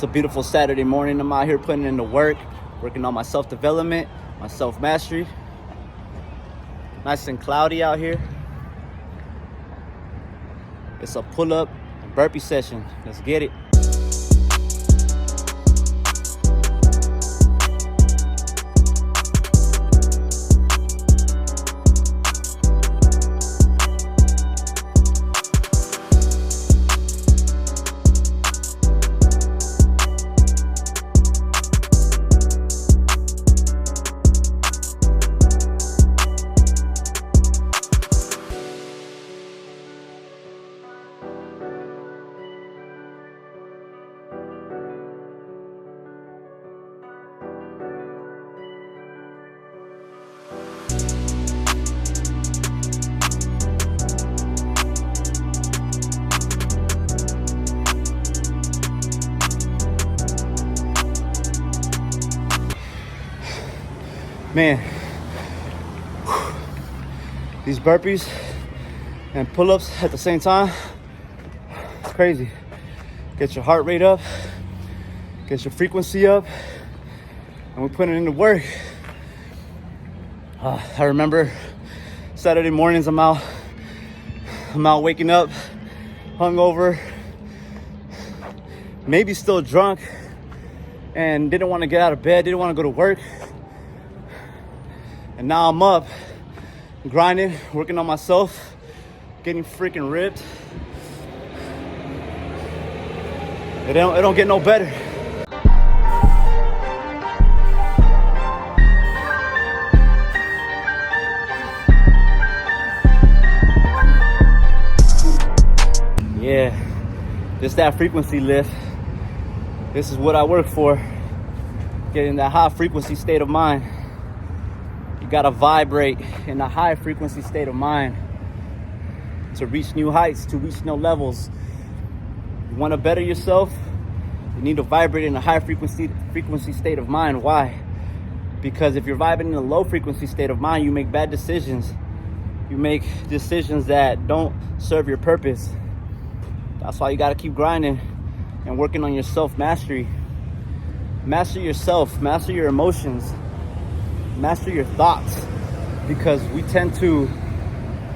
a beautiful Saturday morning. I'm out here putting in the work, working on my self-development, my self-mastery. Nice and cloudy out here. It's a pull-up and burpee session. Let's get it. Man, these burpees and pull-ups at the same time, it's crazy. Get your heart rate up, get your frequency up, and we're putting in the work. I remember Saturday mornings, I'm out waking up, hungover, maybe still drunk, and didn't want to get out of bed, didn't want to go to work. And now I'm up, grinding, working on myself, getting freaking ripped. It don't get no better. Yeah, just that frequency lift. This is what I work for, getting that high frequency state of mind. You gotta vibrate in a high frequency state of mind to reach new heights, to reach new levels. You wanna better yourself, you need to vibrate in a high frequency state of mind. Why? Because if you're vibrating in a low frequency state of mind, you make bad decisions. You make decisions that don't serve your purpose. That's why you gotta keep grinding and working on your self-mastery. Master yourself, master your emotions. Master your thoughts, because we tend to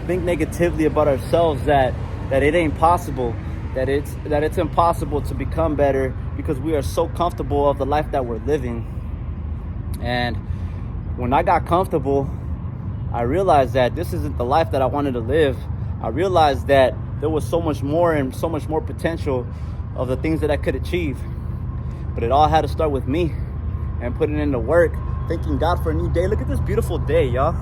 think negatively about ourselves, that it ain't possible, that it's impossible to become better, because we are so comfortable of the life that we're living. And when I got comfortable, I realized that this isn't the life that I wanted to live. I realized that there was so much more and so much more potential of the things that I could achieve. But it all had to start with me and putting in the work. Thanking God for a new day. Look at this beautiful day, y'all.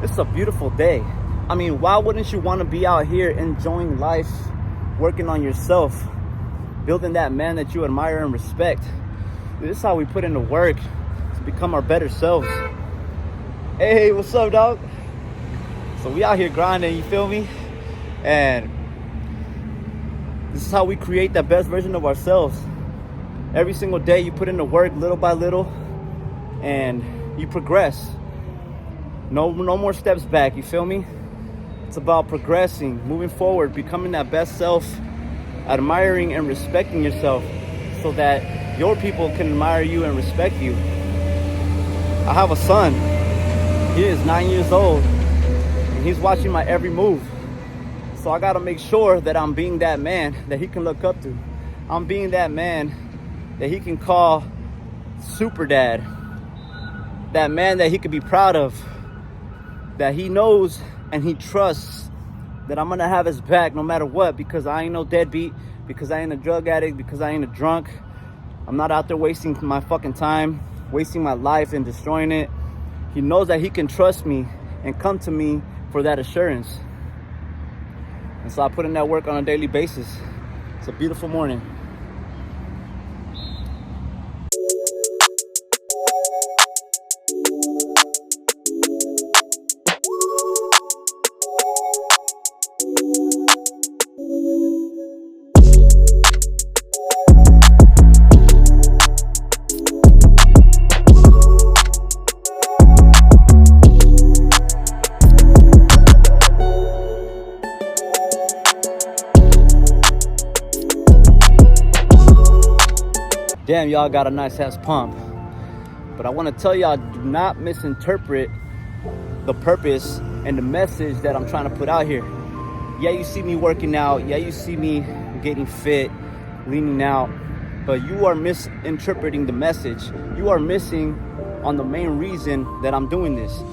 It's a beautiful day. I mean, why wouldn't you want to be out here enjoying life, working on yourself, building that man that you admire and respect? This is how we put in the work to become our better selves. Hey, what's up, dog? So we out here grinding, you feel me? And this is how we create that best version of ourselves. Every single day you put in the work little by little and you progress. No more steps back, you feel me? It's about progressing, moving forward, becoming that best self, admiring and respecting yourself so that your people can admire you and respect you. I have a son. He is 9 years old and he's watching my every move. So I gotta make sure that I'm being that man that he can look up to. I'm being that man that he can call super dad. That man that he could be proud of. That he knows and he trusts that I'm gonna have his back no matter what, because I ain't no deadbeat, because I ain't a drug addict, because I ain't a drunk. I'm not out there wasting my fucking time, wasting my life and destroying it. He knows that he can trust me and come to me for that assurance. And so I put in that work on a daily basis. It's a beautiful morning. Damn, y'all got a nice ass pump. But I want to tell y'all, do not misinterpret the purpose and the message that I'm trying to put out here. Yeah, you see me working out. Yeah, you see me getting fit, leaning out. But you are misinterpreting the message. You are missing on the main reason that I'm doing this.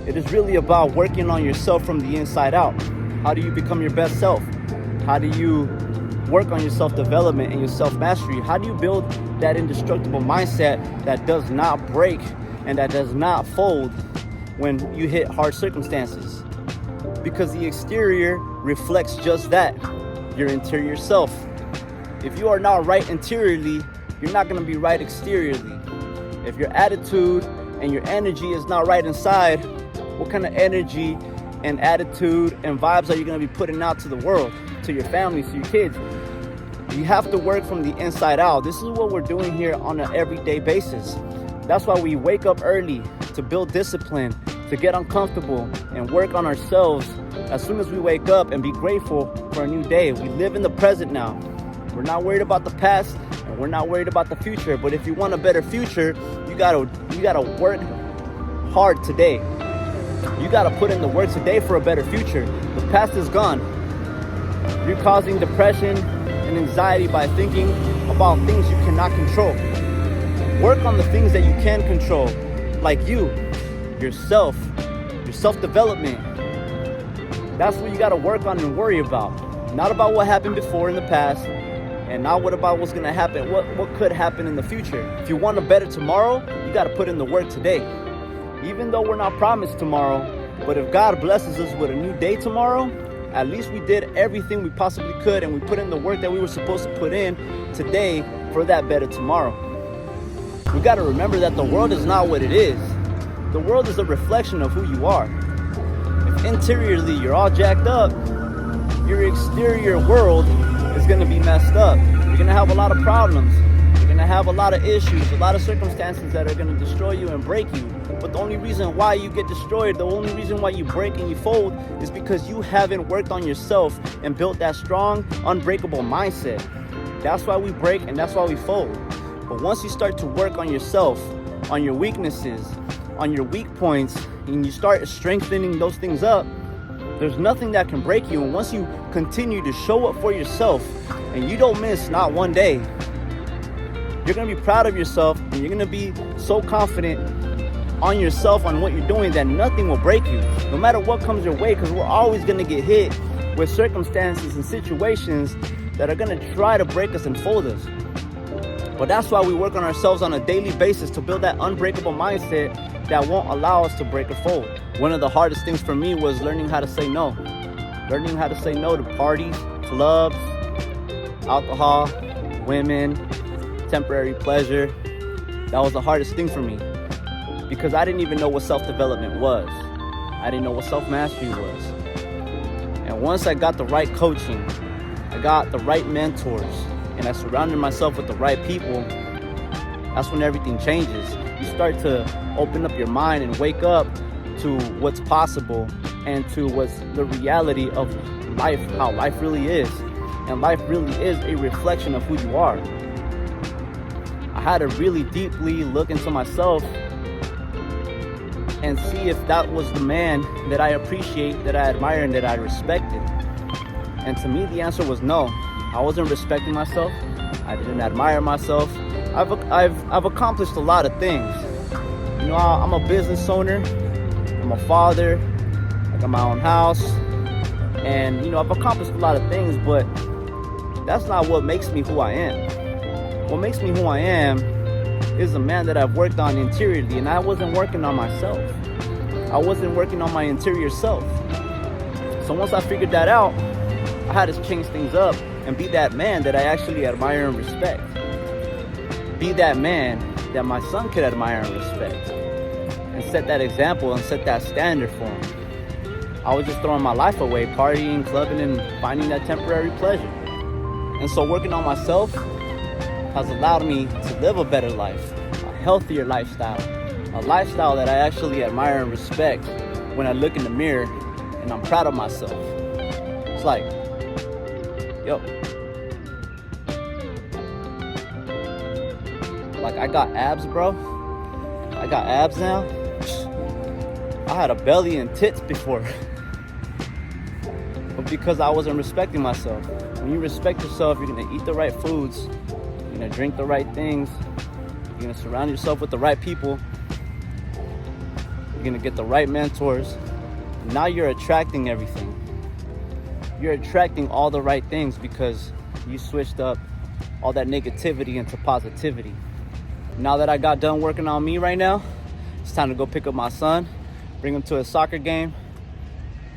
It is really about working on yourself from the inside out. How do you become your best self? How do you work on your self-development and your self-mastery? How do you build that indestructible mindset that does not break and that does not fold when you hit hard circumstances? Because the exterior reflects just that, your interior self. If you are not right interiorly, you're not going to be right exteriorly. If your attitude and your energy is not right inside, what kind of energy and attitude and vibes are you going to be putting out to the world, to your family, to your kids? You have to work from the inside out. This is what we're doing here on an everyday basis. That's why we wake up early, to build discipline, to get uncomfortable and work on ourselves as soon as we wake up, and be grateful for a new day. We live in the present now. We're not worried about the past, and we're not worried about the future. But if you want a better future, you gotta work hard today. You gotta put in the work today for a better future. The past is gone. You're causing depression and anxiety by thinking about things you cannot control. Work on the things that you can control, like you, yourself, your self-development. That's what you gotta work on and worry about. Not about what happened before in the past, and not what about what's gonna happen, what could happen in the future. If you want a better tomorrow, you gotta put in the work today. Even though we're not promised tomorrow, but if God blesses us with a new day tomorrow, at least we did everything we possibly could, and we put in the work that we were supposed to put in today for that better tomorrow. We gotta remember that the world is not what it is. The world is a reflection of who you are. If interiorly you're all jacked up, your exterior world is gonna be messed up. You're gonna have a lot of problems. You're gonna have a lot of issues, a lot of circumstances that are gonna destroy you and break you. But the only reason why you get destroyed, the only reason why you break and you fold, is because you haven't worked on yourself and built that strong, unbreakable mindset. That's why we break and that's why we fold. But once you start to work on yourself, on your weaknesses, on your weak points, and you start strengthening those things up, there's nothing that can break you. And once you continue to show up for yourself and you don't miss not one day, you're gonna be proud of yourself, and you're gonna be so confident on yourself, on what you're doing, that nothing will break you, no matter what comes your way, because we're always gonna get hit with circumstances and situations that are gonna try to break us and fold us. But that's why we work on ourselves on a daily basis, to build that unbreakable mindset that won't allow us to break or fold. One of the hardest things for me was learning how to say no. Learning how to say no to parties, clubs, alcohol, women, temporary pleasure. That was the hardest thing for me, because I didn't even know what self-development was. I didn't know what self-mastery was. And once I got the right coaching, I got the right mentors, and I surrounded myself with the right people, that's when everything changes. You start to open up your mind and wake up to what's possible and to what's the reality of life, how life really is. And life really is a reflection of who you are. I had to really deeply look into myself and see if that was the man that I appreciate, that I admire, and that I respected. And to me, the answer was no. I wasn't respecting myself. I didn't admire myself. I've accomplished a lot of things. You know, I'm a business owner. I'm a father. I got my own house. And, you know, I've accomplished a lot of things, but that's not what makes me who I am. What makes me who I am is the man that I've worked on interiorly, and I wasn't working on myself. I wasn't working on my interior self. So once I figured that out, I had to change things up and be that man that I actually admire and respect. Be that man that my son could admire and respect, and set that example and set that standard for him. I was just throwing my life away, partying, clubbing, and finding that temporary pleasure. And so working on myself has allowed me to live a better life, a healthier lifestyle, a lifestyle that I actually admire and respect when I look in the mirror and I'm proud of myself. It's like, yo, Like, I got abs, bro. I got abs now. I had a belly and tits before. But because I wasn't respecting myself. When you respect yourself, you're gonna eat the right foods, you're gonna drink the right things, you're gonna surround yourself with the right people, you're gonna get the right mentors. Now you're attracting everything. You're attracting all the right things because you switched up all that negativity into positivity. Now that I got done working on me right now, it's time to go pick up my son, bring him to a soccer game,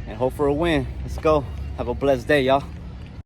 and hope for a win. Let's go. Have a blessed day, y'all.